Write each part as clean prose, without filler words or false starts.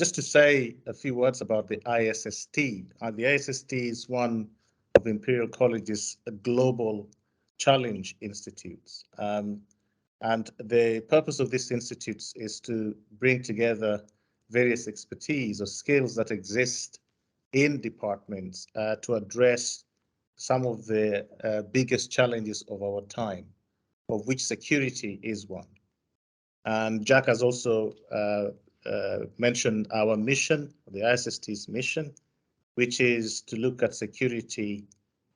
just to say a few words about the ISST. The ISST is one of Imperial College's global challenge institutes. And the purpose of this institute is to bring together various expertise or skills that exist in departments to address some of the biggest challenges of our time, of which security is one. And Jack has also mentioned our mission, the ISST's mission, which is to look at security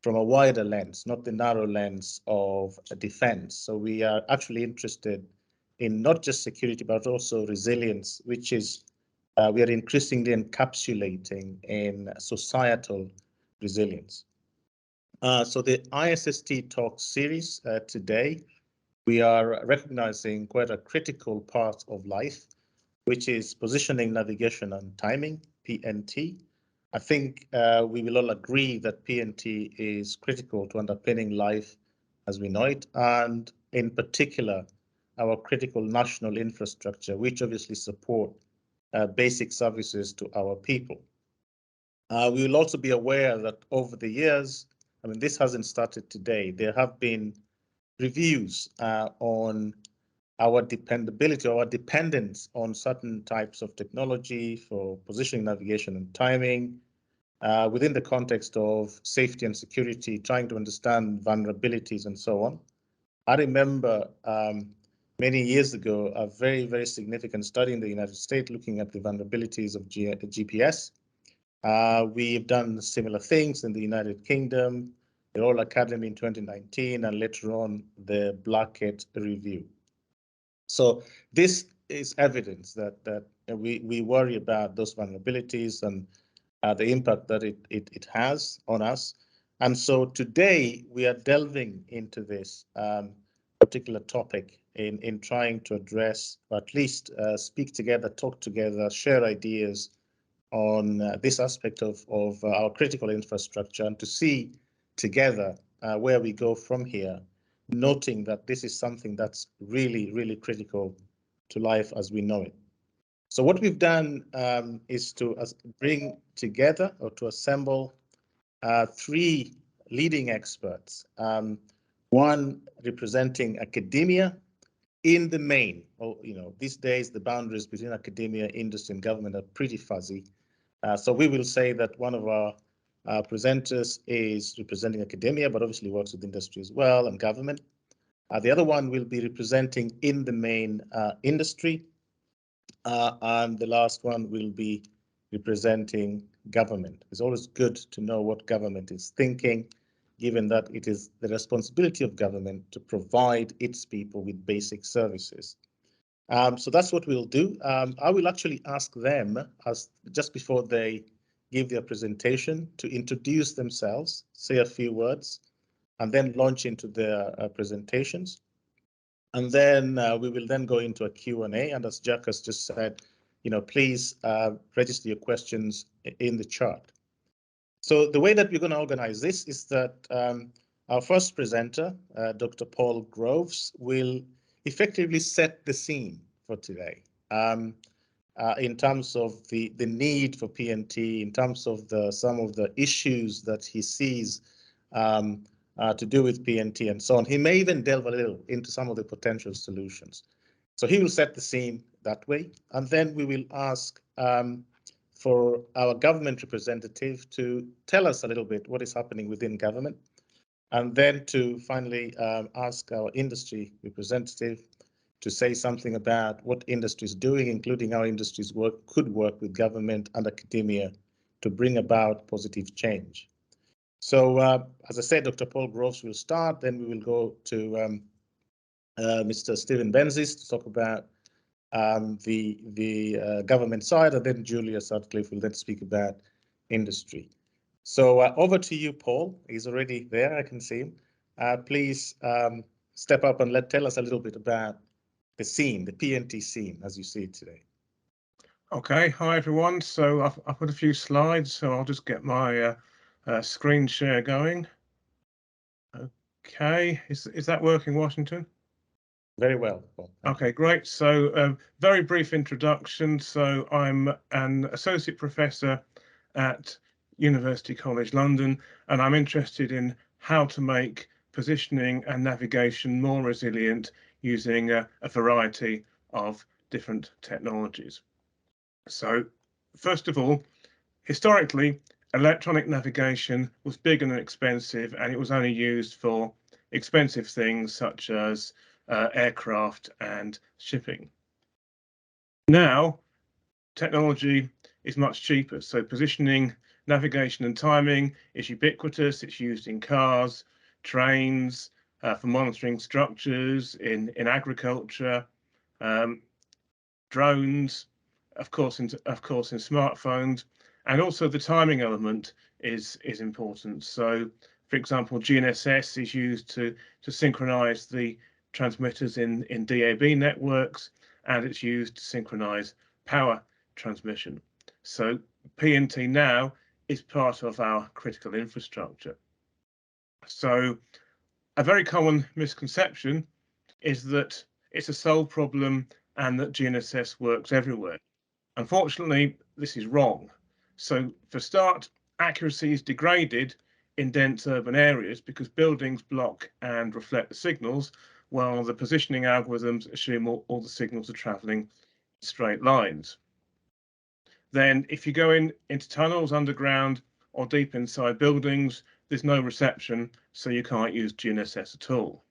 from a wider lens, not the narrow lens of defense. So we are actually interested in not just security, but also resilience, which is we are increasingly encapsulating in societal resilience. So the ISST Talks series today, we are recognizing quite a critical part of life, which is positioning, navigation, and timing, PNT. I think we will all agree that PNT is critical to underpinning life as we know it, and in particular, our critical national infrastructure, which obviously support basic services to our people. We will also be aware that over the years, I mean, this hasn't started today, there have been reviews on our dependability, our dependence on certain types of technology for positioning, navigation, and timing within the context of safety and security, trying to understand vulnerabilities and so on. I remember many years ago, a very, very significant study in the United States looking at the vulnerabilities of GPS. We've done similar things in the United Kingdom, the Royal Academy in 2019, and later on the Blackett Review. So this is evidence that we worry about those vulnerabilities and the impact that it has on us. And so today we are delving into this particular topic in trying to address, or at least speak together, talk together, share ideas on this aspect of our critical infrastructure, and to see together where we go from here, noting that this is something that's really, really critical to life as we know it. So what we've done is to bring together or to assemble three leading experts, one representing academia in the main. These days the boundaries between academia, industry, and government are pretty fuzzy. So we will say that one of our presenters is representing academia, but obviously works with industry as well and government. The other one will be representing in the main industry, and the last one will be representing government. It's always good to know what government is thinking, given that it is the responsibility of government to provide its people with basic services. So that's what we'll do. I will actually ask them, just before they give their presentation, to introduce themselves, say a few words, and then launch into their presentations. And then we will then go into a Q&A. And as Jack has just said, please register your questions in the chat. So the way that we're going to organize this is that our first presenter, Dr. Paul Groves, will effectively set the scene for today in terms of the need for PNT, in terms of some of the issues that he sees to do with PNT and so on. He may even delve a little into some of the potential solutions. So he will set the scene that way, and then we will ask for our government representative to tell us a little bit what is happening within government, and then to finally ask our industry representative to say something about what industry is doing, including how industries could work with government and academia to bring about positive change. So as I said, Dr. Paul Groves will start, then we will go to Mr. Stephen Benzis to talk about the government side, and then Julia Sutcliffe will then speak about industry. So over to you, Paul. He's already there, I can see him. Please step up and tell us a little bit about the scene, the PNT scene, as you see it today. Okay, hi everyone. So I've got a few slides, so I'll just get my screen share going. Okay, is that working, Washington? Very well. Okay, great. So very brief introduction. So I'm an associate professor at University College London, and I'm interested in how to make positioning and navigation more resilient using a variety of different technologies. So first of all, historically, electronic navigation was big and expensive, and it was only used for expensive things such as aircraft and shipping. Now, technology is much cheaper. So positioning, navigation and timing is ubiquitous. It's used in cars, trains, for monitoring structures, in agriculture, drones, of course in smartphones, and also the timing element is important. So, for example, GNSS is used to synchronize the transmitters in DAB networks, and it's used to synchronize power transmission. So PNT now is part of our critical infrastructure. So a very common misconception is that it's a sole problem and that GNSS works everywhere. Unfortunately, this is wrong. So for start, accuracy is degraded in dense urban areas because buildings block and reflect the signals, while the positioning algorithms assume all the signals are traveling in straight lines. Then if you go into tunnels underground or deep inside buildings, there's no reception, so you can't use GNSS at all.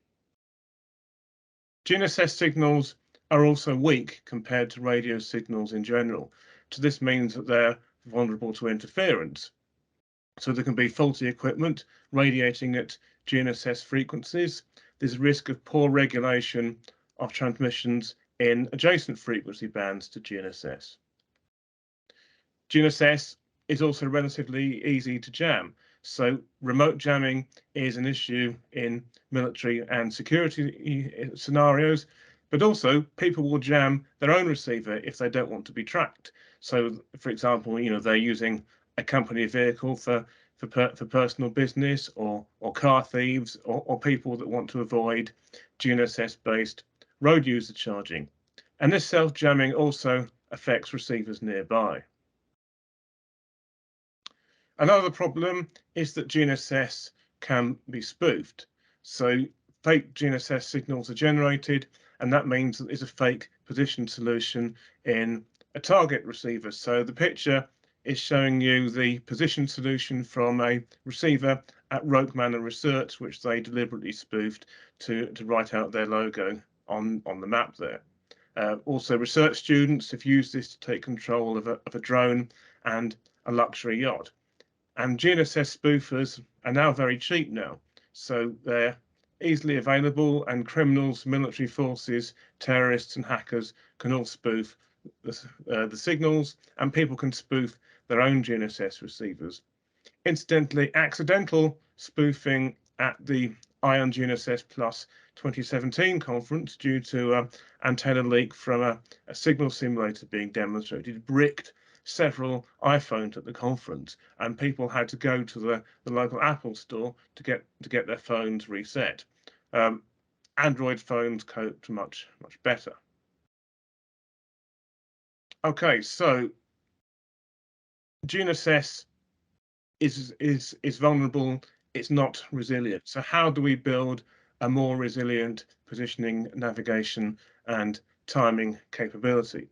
GNSS signals are also weak compared to radio signals in general. So this means that they're vulnerable to interference. So there can be faulty equipment radiating at GNSS frequencies. There's a risk of poor regulation of transmissions in adjacent frequency bands to GNSS. GNSS is also relatively easy to jam. So remote jamming is an issue in military and security scenarios, but also people will jam their own receiver if they don't want to be tracked. So, for example, they're using a company vehicle for personal business, or car thieves, or people that want to avoid GNSS-based road user charging. And this self-jamming also affects receivers nearby. Another problem is that GNSS can be spoofed. So fake GNSS signals are generated, and that means that there's a fake position solution in a target receiver. So the picture is showing you the position solution from a receiver at Roke Manor Research, which they deliberately spoofed to write out their logo on the map there. Also, research students have used this to take control of a drone and a luxury yacht. And GNSS spoofers are now very cheap now, so they're easily available, and criminals, military forces, terrorists and hackers can all spoof the signals, and people can spoof their own GNSS receivers. Incidentally, accidental spoofing at the ION GNSS Plus 2017 conference, due to an antenna leak from a signal simulator being demonstrated, bricked several iPhones at the conference, and people had to go to the local Apple store to get their phones reset. Android phones coped much better. Okay, so GNSS is vulnerable. It's not resilient. So how do we build a more resilient positioning, navigation, and timing capability?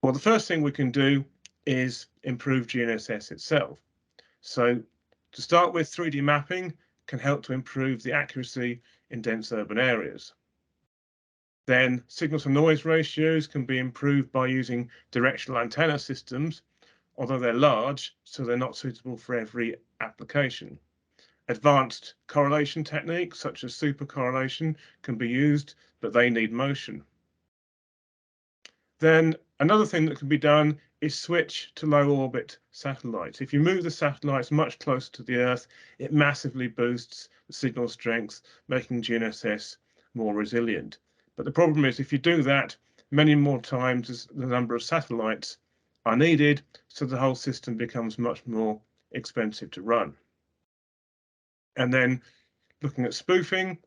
Well, the first thing we can do is improve GNSS itself. So to start with, 3D mapping can help to improve the accuracy in dense urban areas. Then signal to noise ratios can be improved by using directional antenna systems, although they're large, so they're not suitable for every application. Advanced correlation techniques such as supercorrelation can be used, but they need motion. Then another thing that can be done is switch to low orbit satellites. If you move the satellites much closer to the Earth, it massively boosts the signal strength, making GNSS more resilient. But the problem is, if you do that many more times as the number of satellites are needed, so the whole system becomes much more expensive to run. And then looking at spoofing,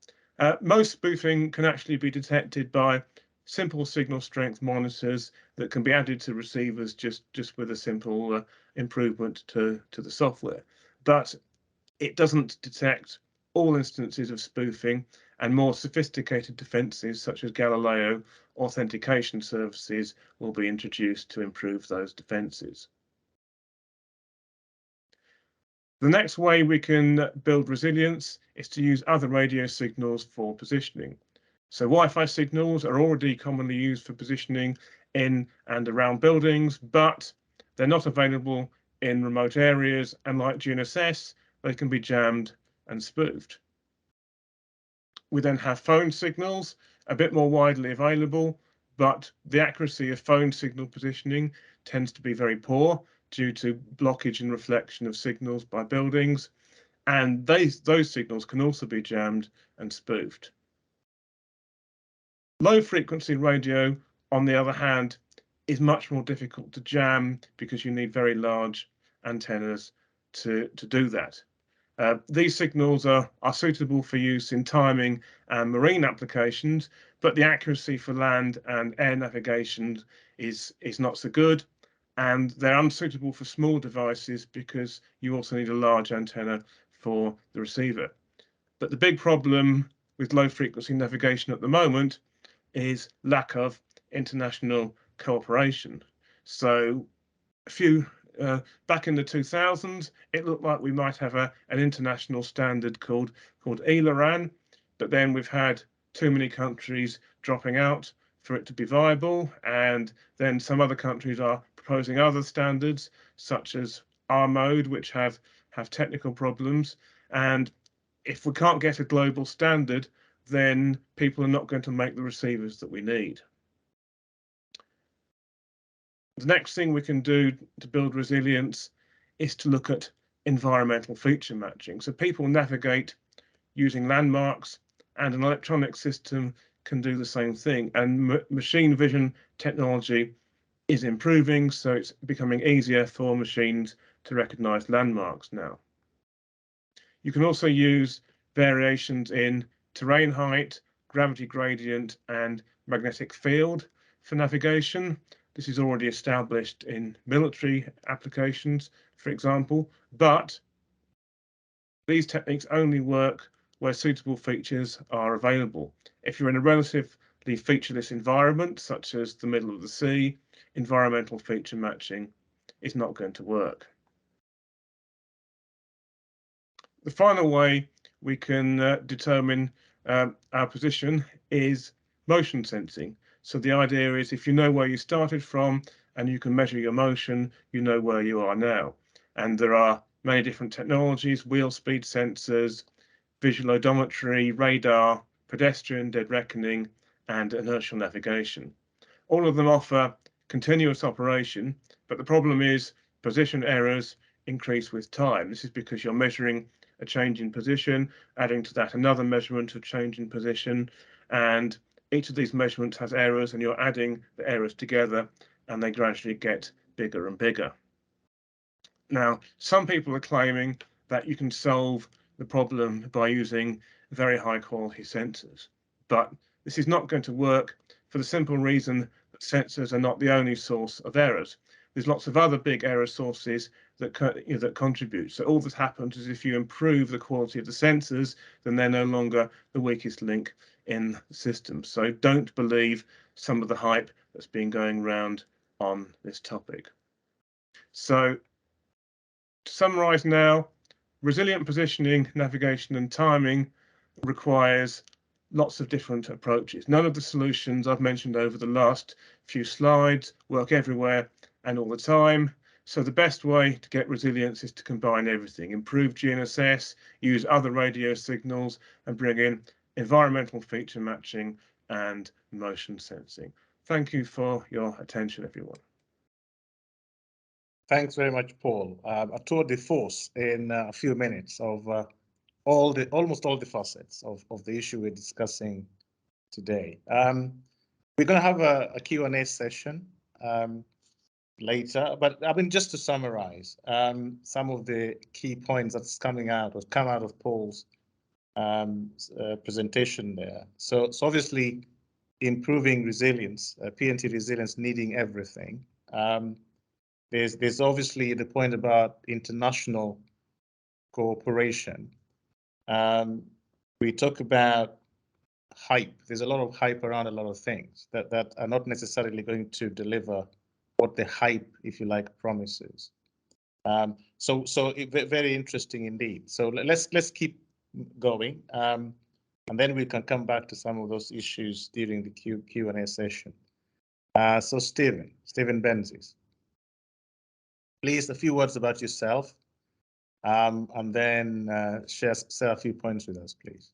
Most spoofing can actually be detected by simple signal strength monitors that can be added to receivers just with a simple improvement to the software. But it doesn't detect all instances of spoofing, and more sophisticated defenses such as GALILEO authentication services will be introduced to improve those defenses. The next way we can build resilience is to use other radio signals for positioning. So Wi-Fi signals are already commonly used for positioning in and around buildings, but they're not available in remote areas, and like GNSS, they can be jammed and spoofed. We then have phone signals, a bit more widely available, but the accuracy of phone signal positioning tends to be very poor due to blockage and reflection of signals by buildings, and those signals can also be jammed and spoofed. Low frequency radio, on the other hand, is much more difficult to jam because you need very large antennas to do that. These signals are suitable for use in timing and marine applications, but the accuracy for land and air navigation is not so good, and they're unsuitable for small devices because you also need a large antenna for the receiver. But the big problem with low frequency navigation at the moment is lack of international cooperation. So a few back in the 2000s, it looked like we might have an international standard called ELARAN, but then we've had too many countries dropping out for it to be viable, and then some other countries are proposing other standards, such as R-mode, which have technical problems. And if we can't get a global standard, then people are not going to make the receivers that we need. The next thing we can do to build resilience is to look at environmental feature matching. So people navigate using landmarks, and an electronic system can do the same thing. And machine vision technology is improving, so it's becoming easier for machines to recognize landmarks now. You can also use variations in terrain height, gravity gradient, and magnetic field for navigation. This is already established in military applications, for example, but these techniques only work where suitable features are available. If you're in a relatively featureless environment, such as the middle of the sea, environmental feature matching is not going to work. The final way we can determine our position is motion sensing. So the idea is if you know where you started from and you can measure your motion, you know where you are now. And there are many different technologies: wheel speed sensors, visual odometry, radar, pedestrian dead reckoning, and inertial navigation. All of them offer continuous operation, but the problem is position errors increase with time. This is because you're measuring a change in position, adding to that another measurement of change in position, and each of these measurements has errors, and you're adding the errors together, and they gradually get bigger and bigger. Now, some people are claiming that you can solve the problem by using very high quality sensors, but this is not going to work for the simple reason that sensors are not the only source of errors. There's lots of other big error sources that contribute. So all that happens is if you improve the quality of the sensors, then they're no longer the weakest link in the system. So don't believe some of the hype that's been going around on this topic. So to summarize now, resilient positioning, navigation, and timing requires lots of different approaches. None of the solutions I've mentioned over the last few slides work everywhere and all the time. So the best way to get resilience is to combine everything: improve GNSS, use other radio signals, and bring in environmental feature matching and motion sensing. Thank you for your attention, everyone. Thanks very much, Paul. A tour de force in a few minutes of almost all the facets of the issue we're discussing today. We're going to have a Q&A session later, but I mean, just to summarize some of the key points that's come out of Paul's presentation there. So obviously, improving resilience, PNT resilience needing everything. There's obviously the point about international cooperation. We talk about hype. There's a lot of hype around a lot of things that are not necessarily going to deliver what the hype, if you like, promises. So very interesting indeed. So let's keep going, and then we can come back to some of those issues during the Q&A session. So Stephen Benzies, please a few words about yourself, and then share a few points with us, please.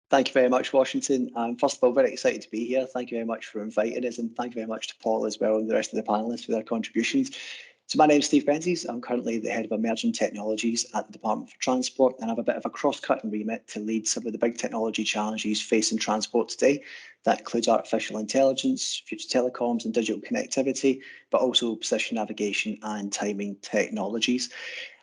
Thank you very much, Washington. First of all, very excited to be here. Thank you very much for inviting us, and thank you very much to Paul as well and the rest of the panelists for their contributions. So my name is Steve Benzies. I'm currently the Head of Emerging Technologies at the Department for Transport, and I have a bit of a cross-cutting remit to lead some of the big technology challenges facing transport today. That includes artificial intelligence, future telecoms and digital connectivity, but also position navigation and timing technologies.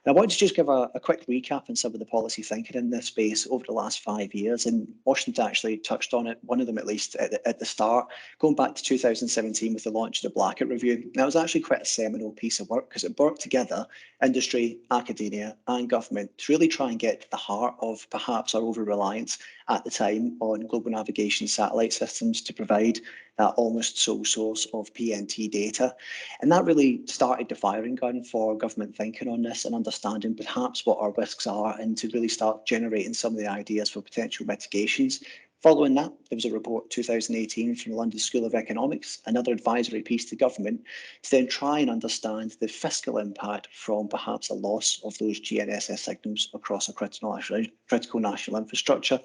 And I want to just give a quick recap on some of the policy thinking in this space over the last 5 years. And Washington actually touched on it, one of them at least at the start, going back to 2017 with the launch of the Blackett Review. Now, it was actually quite a seminal piece of work because it brought together industry, academia and government to really try and get to the heart of perhaps our over-reliance at the time on global navigation satellite systems to provide that almost sole source of PNT data. And that really started the firing gun for government thinking on this and understanding perhaps what our risks are, and to really start generating some of the ideas for potential mitigations. Following that, there was a report 2018 from the London School of Economics, another advisory piece to government, to then try and understand the fiscal impact from perhaps a loss of those GNSS signals across a critical national infrastructure.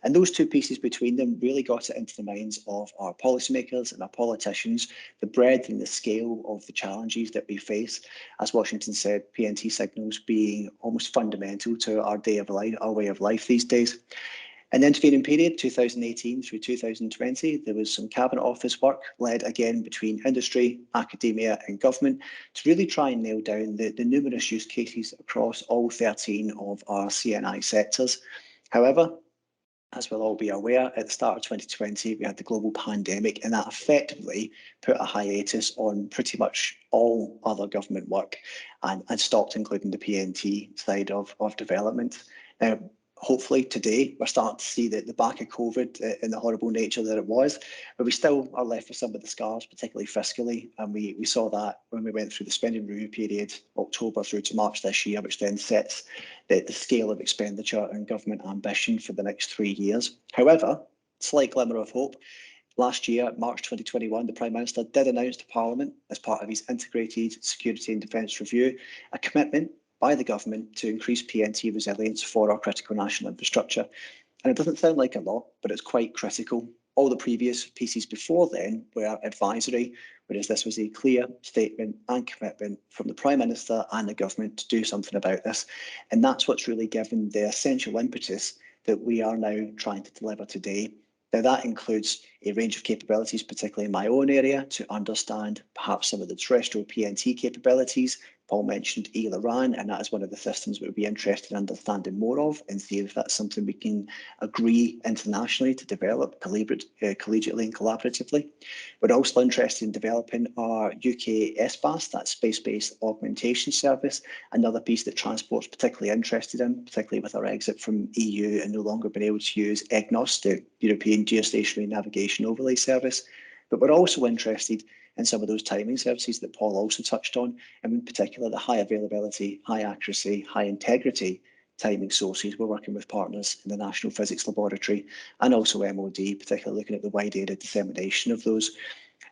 And those two pieces between them really got it into the minds of our policymakers and our politicians, the breadth and the scale of the challenges that we face. As Washington said, PNT signals being almost fundamental to our way of life these days. In the intervening period, 2018 through 2020, there was some Cabinet Office work led again between industry, academia and government to really try and nail down the numerous use cases across all 13 of our CNI sectors. However, as we'll all be aware, at the start of 2020, we had the global pandemic, and that effectively put a hiatus on pretty much all other government work and stopped including the PNT side of development. Now, hopefully today we're starting to see the back of COVID in the horrible nature that it was, but we still are left with some of the scars, particularly fiscally, and we saw that when we went through the spending review period, October through to March this year, which then sets the scale of expenditure and government ambition for the next 3 years. However, slight glimmer of hope. Last year, March 2021, the Prime Minister did announce to Parliament, as part of his Integrated Security and Defence Review, a commitment by the government to increase PNT resilience for our critical national infrastructure. And it doesn't sound like a lot, but it's quite critical. All the previous pieces before then were advisory, whereas this was a clear statement and commitment from the Prime Minister and the government to do something about this. And that's what's really given the essential impetus that we are now trying to deliver today. Now, that includes a range of capabilities, particularly in my own area, to understand perhaps some of the terrestrial PNT capabilities. Paul mentioned ELA-RAN, and that is one of the systems we would be interested in understanding more of and see if that's something we can agree internationally to develop collegiately and collaboratively. We're also interested in developing our UK SBAS, that Space-Based Augmentation Service, another piece that Transport's particularly interested in, particularly with our exit from EU and no longer being able to use EGNOS, the European Geostationary Navigation Overlay Service. But we're also interested in some of those timing services that Paul also touched on, and in particular the high availability, high accuracy, high integrity timing sources. We're working with partners in the National Physics Laboratory and also MOD, particularly looking at the wide area dissemination of those.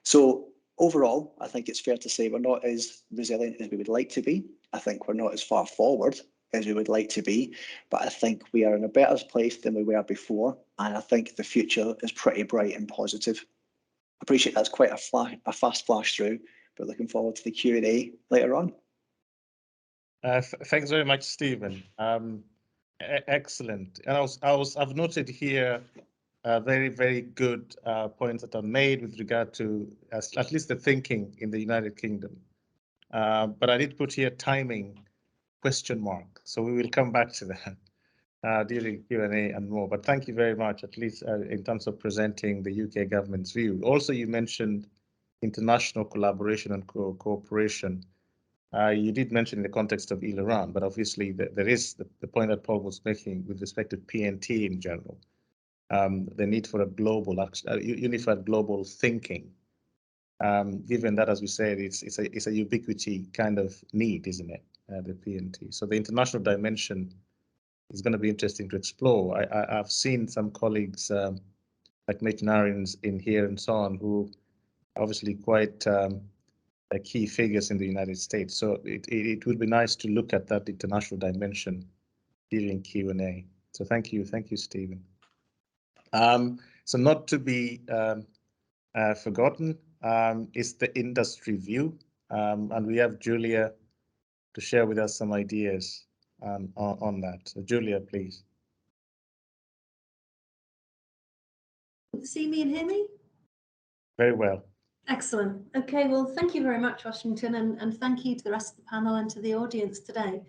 So overall, I think it's fair to say we're not as resilient as we would like to be. I think we're not as far forward as we would like to be, but I think we are in a better place than we were before, and I think the future is pretty bright and positive. I appreciate that's quite a fast flash through, but looking forward to the Q&A later on. Thanks very much, Stephen. Excellent. And I've noted here very, very good points that are made with regard to at least the thinking in the United Kingdom. But I did put here timing question mark, so we will come back to that. during Q&A and more. But thank you very much, at least in terms of presenting the UK government's view. Also, you mentioned international collaboration and cooperation. You did mention in the context of Iran, but obviously there is the point that Paul was making with respect to PNT in general. The need for a global, unified global thinking, given that, as we said, it's a ubiquity kind of need, isn't it? The PNT. So the international dimension is going to be interesting to explore. I've seen some colleagues like Metinarians in here and so on, who are obviously quite key figures in the United States. So it would be nice to look at that international dimension during Q&A. So thank you, Stephen. So not to be forgotten is the industry view, and we have Julia to share with us some ideas on that. So Julia, please. See me and hear me? Very well. Excellent. Okay, well, thank you very much, Washington, and thank you to the rest of the panel and to the audience today.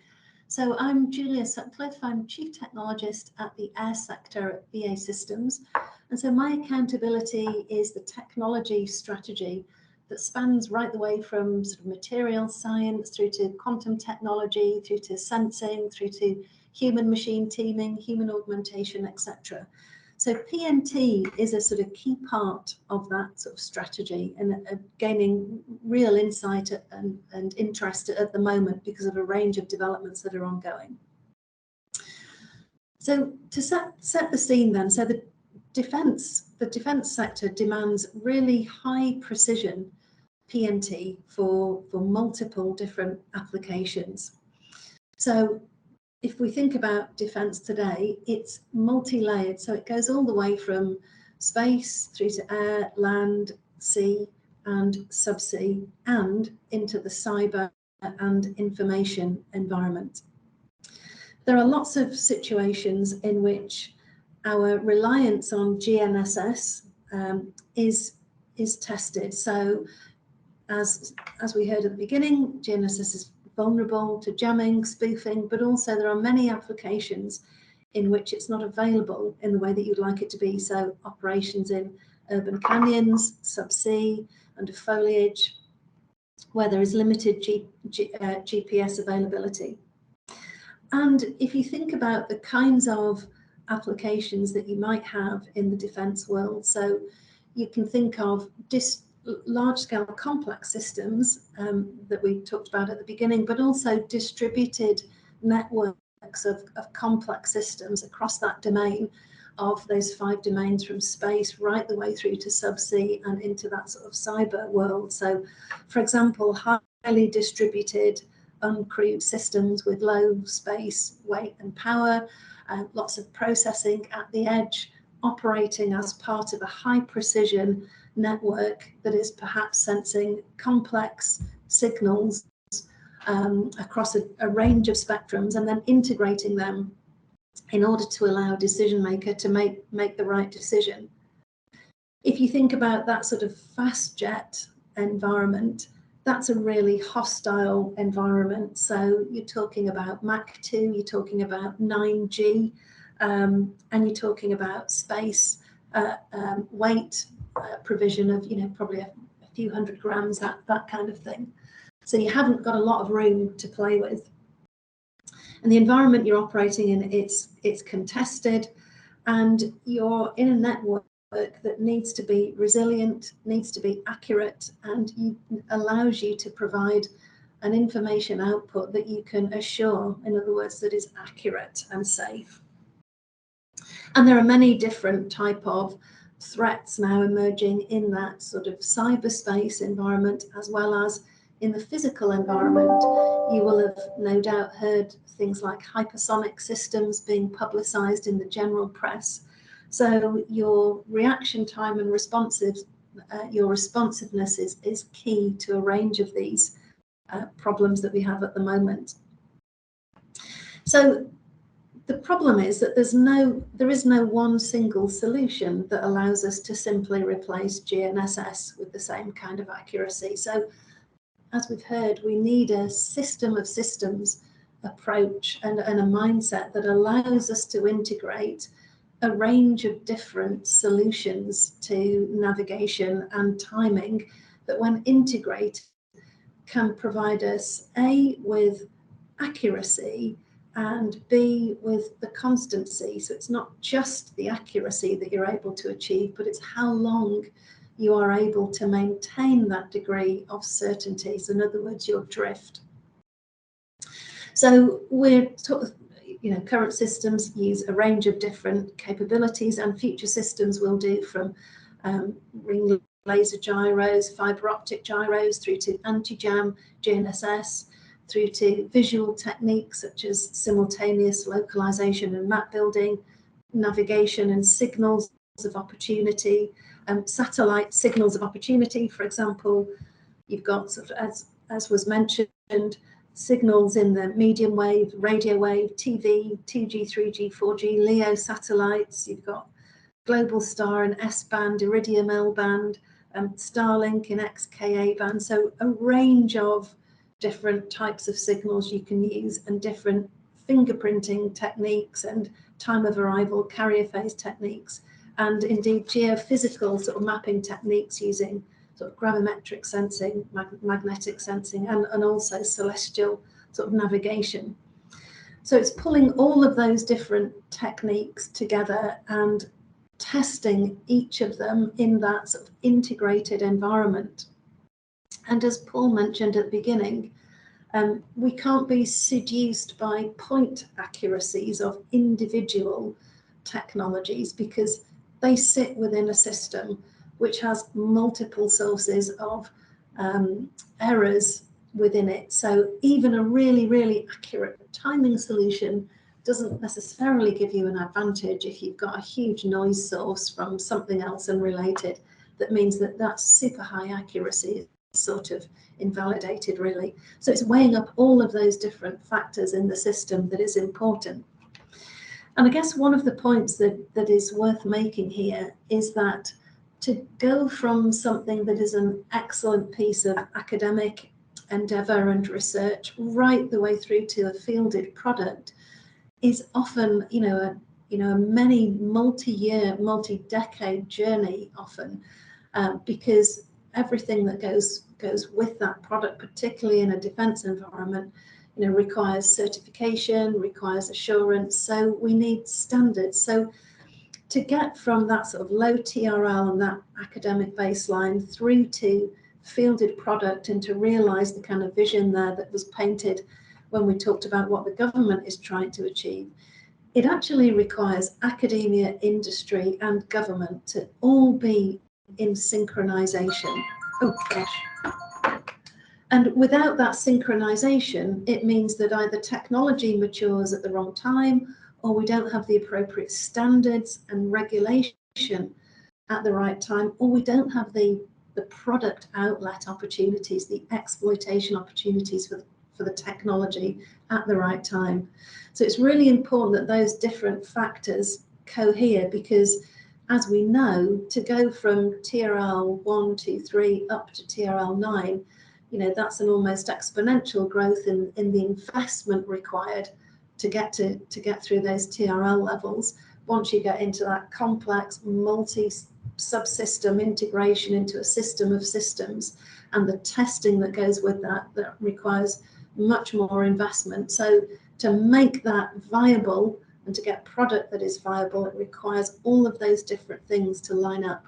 So I'm Julia Sutcliffe. I'm Chief Technologist at the Air Sector at BAE Systems. And so my accountability is the technology strategy that spans right the way from sort of material science through to quantum technology, through to sensing, through to human-machine teaming, human augmentation, etc. So PNT is a sort of key part of that sort of strategy and gaining real insight and interest at the moment because of a range of developments that are ongoing. So to set the scene then, so the defence sector demands really high precision PNT for multiple different applications. So if we think about defence today, it's multi-layered. So it goes all the way from space through to air, land, sea, and subsea, and into the cyber and information environment. There are lots of situations in which our reliance on GNSS is tested. So as we heard at the beginning, GNSS is vulnerable to jamming, spoofing, but also there are many applications in which it's not available in the way that you'd like it to be. So operations in urban canyons, subsea, under foliage, where there is limited GPS availability. And if you think about the kinds of applications that you might have in the defence world, so you can think of large-scale complex systems that we talked about at the beginning, but also distributed networks of complex systems across that domain of those 5 domains, from space right the way through to subsea and into that sort of cyber world. So, for example, highly distributed uncrewed systems with low space, weight and power, lots of processing at the edge, operating as part of a high precision network that is perhaps sensing complex signals across a range of spectrums and then integrating them in order to allow a decision maker to make the right decision. If you think about that sort of fast jet environment, that's a really hostile environment. So you're talking about Mach 2, you're talking about 9G, and you're talking about space weight provision of, probably a few hundred grams, that kind of thing. So you haven't got a lot of room to play with. And the environment you're operating in, it's contested, and you're in a network that needs to be resilient, needs to be accurate, and allows you to provide an information output that you can assure, in other words, that is accurate and safe. And there are many different type of threats now emerging in that sort of cyberspace environment, as well as in the physical environment. You will have no doubt heard things like hypersonic systems being publicized in the general press. So your reaction time and your responsiveness is key to a range of these problems that we have at the moment. So the problem is that there is no one single solution that allows us to simply replace GNSS with the same kind of accuracy. So as we've heard, we need a system of systems approach and a mindset that allows us to integrate a range of different solutions to navigation and timing that, when integrated, can provide us A, with accuracy, and B, with the constancy. So it's not just the accuracy that you're able to achieve, but it's how long you are able to maintain that degree of certainty. So in other words, your drift. So we're current systems use a range of different capabilities, and future systems will do from ring laser gyros, fiber optic gyros, through to anti-jam, GNSS, through to visual techniques such as simultaneous localization and map building, navigation and signals of opportunity, satellite signals of opportunity. For example, you've got, sort of, as was mentioned, signals in the medium wave, radio wave, TV, 2G, 3G, 4G, LEO satellites. You've got Global Star and S-band, Iridium L-band, Starlink in XKA band. So a range of different types of signals you can use, and different fingerprinting techniques and time of arrival, carrier phase techniques, and indeed geophysical sort of mapping techniques using sort of gravimetric sensing, magnetic sensing, and also celestial sort of navigation. So it's pulling all of those different techniques together and testing each of them in that sort of integrated environment. And as Paul mentioned at the beginning, we can't be seduced by point accuracies of individual technologies, because they sit within a system which has multiple sources of errors within it. So even a really, really accurate timing solution doesn't necessarily give you an advantage if you've got a huge noise source from something else unrelated. That means that that super high accuracy is sort of invalidated, really. So it's weighing up all of those different factors in the system that is important. And I guess one of the points that is worth making here is that to go from something that is an excellent piece of academic endeavour and research right the way through to a fielded product is often, a many multi-year, multi-decade journey often, because everything that goes with that product, particularly in a defence environment, requires certification, requires assurance. So we need standards. So to get from that sort of low TRL and that academic baseline through to fielded product, and to realise the kind of vision there that was painted when we talked about what the government is trying to achieve, it actually requires academia, industry and government to all be in synchronization. Oh gosh. And without that synchronization, it means that either technology matures at the wrong time, or we don't have the appropriate standards and regulation at the right time, or we don't have the product outlet opportunities, the exploitation opportunities for the technology at the right time. So it's really important that those different factors cohere, because as we know, to go from TRL 1, 2, 3 up to TRL 9, that's an almost exponential growth in the investment required to get through those TRL levels. Once you get into that complex multi-subsystem integration into a system of systems, and the testing that goes with that requires much more investment. So to make that viable and to get product that is viable, it requires all of those different things to line up.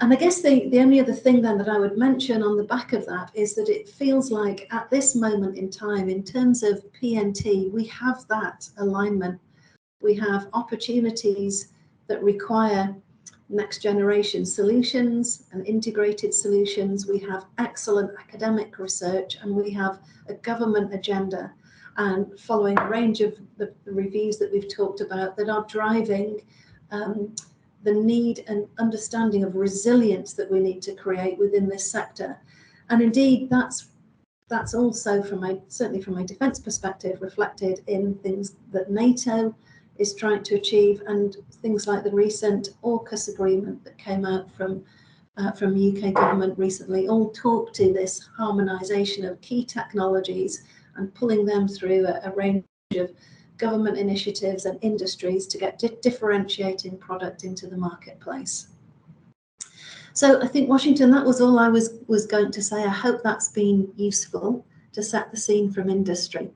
And I guess the only other thing then that I would mention on the back of that is that it feels like at this moment in time, in terms of PNT, we have that alignment. We have opportunities that require next generation solutions and integrated solutions. We have excellent academic research, and we have a government agenda, and following a range of the reviews that we've talked about that are driving the need and understanding of resilience that we need to create within this sector. And indeed, that's also certainly from a defence perspective reflected in things that NATO is trying to achieve, and things like the recent AUKUS agreement that came out from the UK government recently all talk to this harmonisation of key technologies and pulling them through a range of government initiatives and industries to get differentiating product into the marketplace. So I think, Washington, that was all I was going to say. I hope that's been useful to set the scene from industry.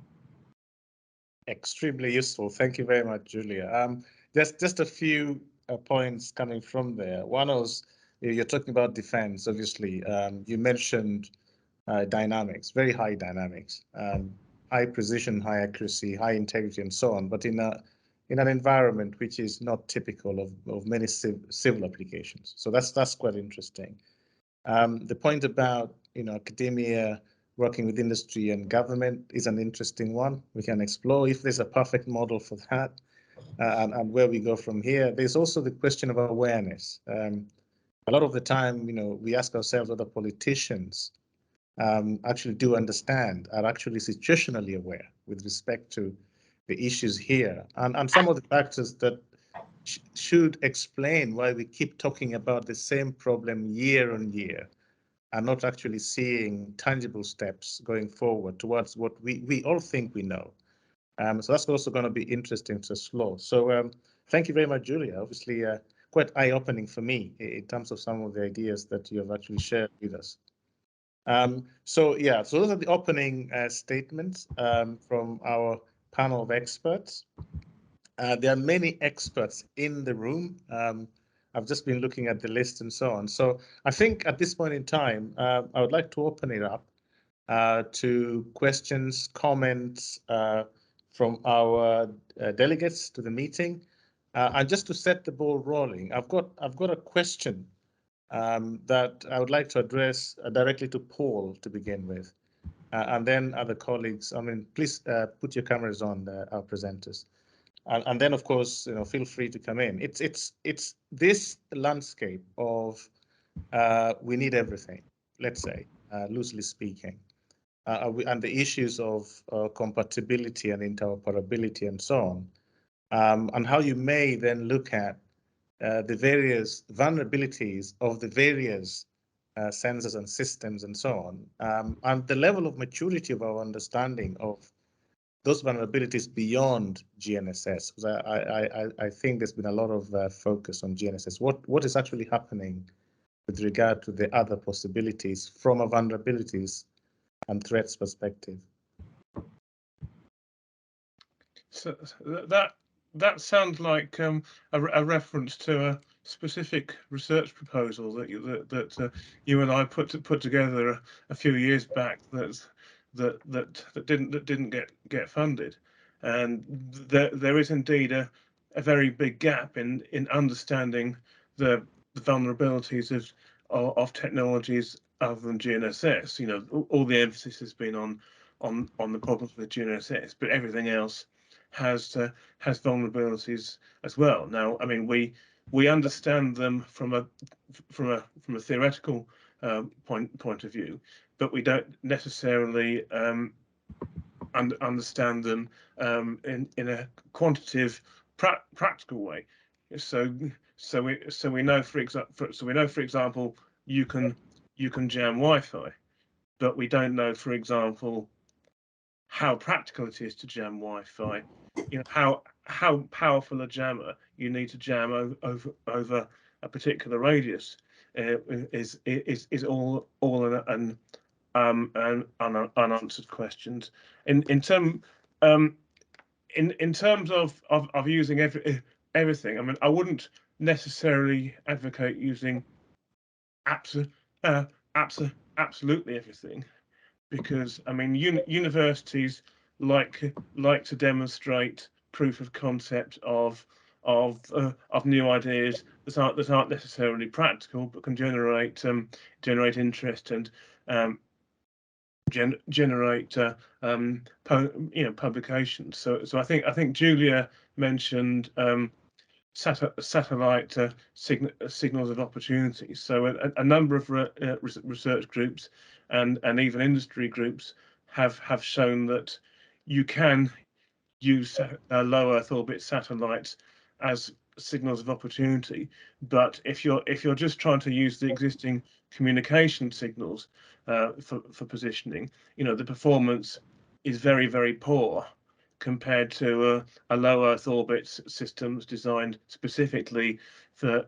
Extremely useful. Thank you very much, Julia. Just a few points coming from there. One was, you're talking about defense, obviously. You mentioned dynamics, very high dynamics, high precision, high accuracy, high integrity, and so on, but in an environment which is not typical of many civil applications. So that's quite interesting. The point about academia working with industry and government is an interesting one. We can explore if there's a perfect model for that, and where we go from here. There's also the question of awareness. A lot of the time, we ask ourselves whether politicians actually do understand, are actually situationally aware with respect to the issues here, and some of the factors that should explain why we keep talking about the same problem year on year and not actually seeing tangible steps going forward towards what we all think we know. So that's also going to be interesting to explore. So thank you very much, Julia. Obviously, quite eye-opening for me in terms of some of the ideas that you have actually shared with us. So those are the opening statements from our panel of experts. There are many experts in the room. I've just been looking at the list and so on. So I think at this point in time, I would like to open it up to questions, comments from our delegates to the meeting. And just to set the ball rolling, I've got a question that I would like to address directly to Paul to begin with, and then other colleagues. Please put your cameras on, our presenters, and then of course, feel free to come in. It's this landscape of we need everything, let's say, loosely speaking, and the issues of compatibility and interoperability and so on, and how you may then look at the various vulnerabilities of the various sensors and systems and so on, and the level of maturity of our understanding of those vulnerabilities beyond GNSS. Because I think there's been a lot of focus on GNSS. What is actually happening with regard to the other possibilities from a vulnerabilities and threats perspective? So that sounds like a reference to a specific research proposal that you and I put together a few years back that didn't get funded, and there is indeed a very big gap in understanding the vulnerabilities of technologies other than GNSS. All the emphasis has been on the problems with GNSS, but everything else has vulnerabilities as well. Now, we understand them from a theoretical point of view, but we don't necessarily understand them in a quantitative, practical way. So we know, for example, you can jam Wi-Fi, but we don't know, for example, how practical it is to jam Wi-Fi. How powerful a jammer you need to jam over a particular radius is all an unanswered questions. In terms of using everything, I wouldn't necessarily advocate using absolutely everything, because universities like to demonstrate proof of concept of new ideas that aren't necessarily practical, but can generate interest and generate publications. So I think Julia mentioned satellite signals of opportunity. So a number of research groups and even industry groups have shown that you can use low Earth orbit satellites as signals of opportunity, but if you're just trying to use the existing communication signals for positioning, the performance is very, very poor compared to a low Earth orbit systems designed specifically for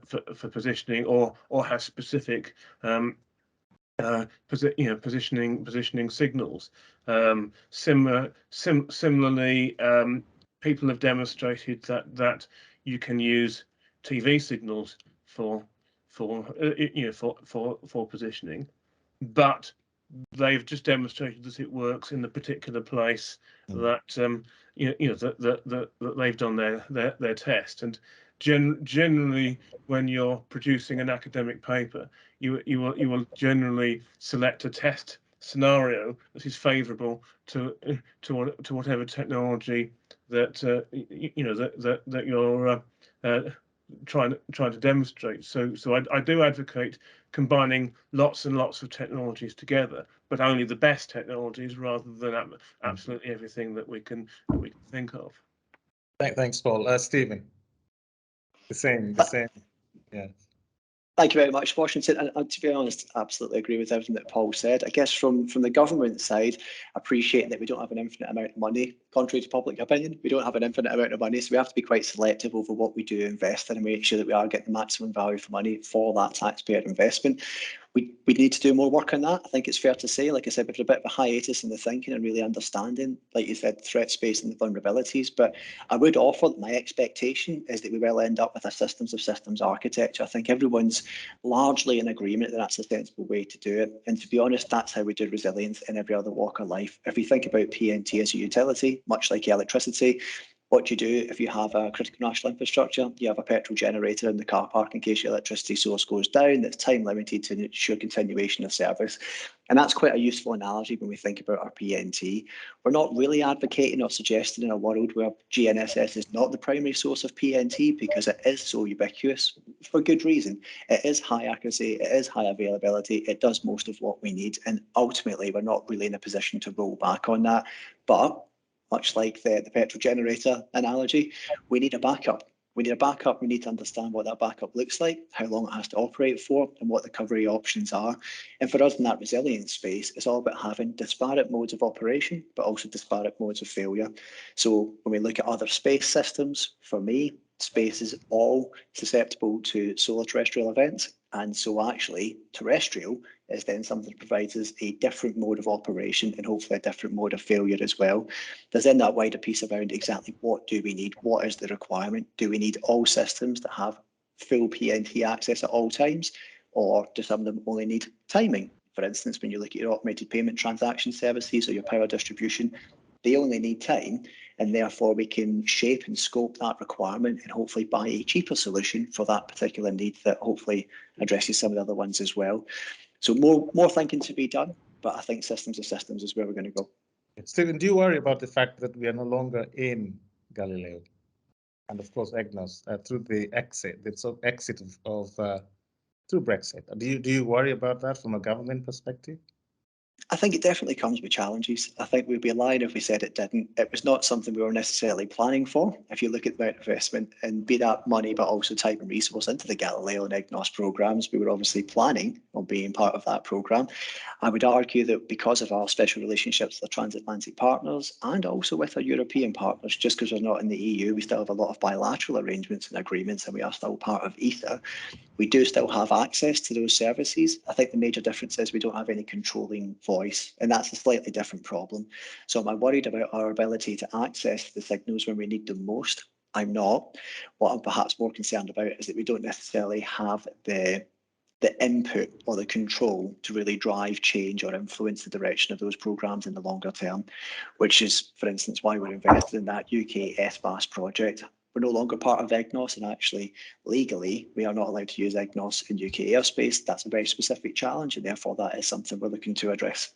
positioning, or has specific positioning signals. Similarly, people have demonstrated that you can use TV signals for positioning, but they've just demonstrated that it works in the particular place that that they've done their test. And generally, when you're producing an academic paper, you will generally select a test scenario that is favourable to whatever technology that that you're trying to demonstrate. So I do advocate combining lots and lots of technologies together, but only the best technologies rather than absolutely everything that we can think of. Thanks, Paul. Stephen, the same, yeah. Thank you very much, Washington. And to be honest, absolutely agree with everything that Paul said. I guess from the government side, appreciate that we don't have an infinite amount of money. Contrary to public opinion, we don't have an infinite amount of money, so we have to be quite selective over what we do invest in and make sure that we are getting the maximum value for money for that taxpayer investment. We need to do more work on that. I think it's fair to say, like I said, we've had a bit of a hiatus in the thinking and really understanding, like you said, threat space and the vulnerabilities. But I would offer that my expectation is that we will end up with a systems of systems architecture. I think everyone's largely in agreement that that's a sensible way to do it. And to be honest, that's how we do resilience in every other walk of life. If we think about PNT as a utility, much like electricity, what do you do if you have a critical national infrastructure? You have a petrol generator in the car park in case your electricity source goes down. That's time limited to ensure continuation of service. And that's quite a useful analogy when we think about our PNT. We're not really advocating or suggesting in a world where GNSS is not the primary source of PNT, because it is so ubiquitous for good reason. It is high accuracy, it is high availability, it does most of what we need. And ultimately, we're not really in a position to roll back on that. But much like the petrol generator analogy, we need a backup. We need a backup. We need to understand what that backup looks like, how long it has to operate for, and what the recovery options are. And for us in that resilience space, it's all about having disparate modes of operation, but also disparate modes of failure. So when we look at other space systems, for me, space is all susceptible to solar terrestrial events. And so actually terrestrial is then something that provides us a different mode of operation and hopefully a different mode of failure as well. There's then that wider piece around exactly what do we need? What is the requirement? Do we need all systems to have full PNT access at all times? Or do some of them only need timing? For instance, when you look at your automated payment transaction services or your power distribution, they only need time, and therefore we can shape and scope that requirement and hopefully buy a cheaper solution for that particular need that hopefully addresses some of the other ones as well. So more thinking to be done, but I think systems of systems is where we're going to go. Stephen, do you worry about the fact that we are no longer in GALILEO and of course EGNOS through the exit of through Brexit? Do you worry about that from a government perspective? I think it definitely comes with challenges. I think we'd be lying if we said it didn't. It was not something we were necessarily planning for. If you look at the amount of investment, and be that money, but also time and resource into the GALILEO and EGNOS programs, we were obviously planning on being part of that program. I would argue that because of our special relationships with our transatlantic partners and also with our European partners, just because we're not in the EU, we still have a lot of bilateral arrangements and agreements, and we are still part of ESA. We do still have access to those services. I think the major difference is we don't have any controlling voice, and that's a slightly different problem. So am I worried about our ability to access the signals when we need them most? I'm not. What I'm perhaps more concerned about is that we don't necessarily have the input or the control to really drive change or influence the direction of those programs in the longer term, which is, for instance, why we're invested in that UK SBAS project. We're no longer part of EGNOS, and actually legally we are not allowed to use EGNOS in UK airspace. That's a very specific challenge, and therefore that is something we're looking to address.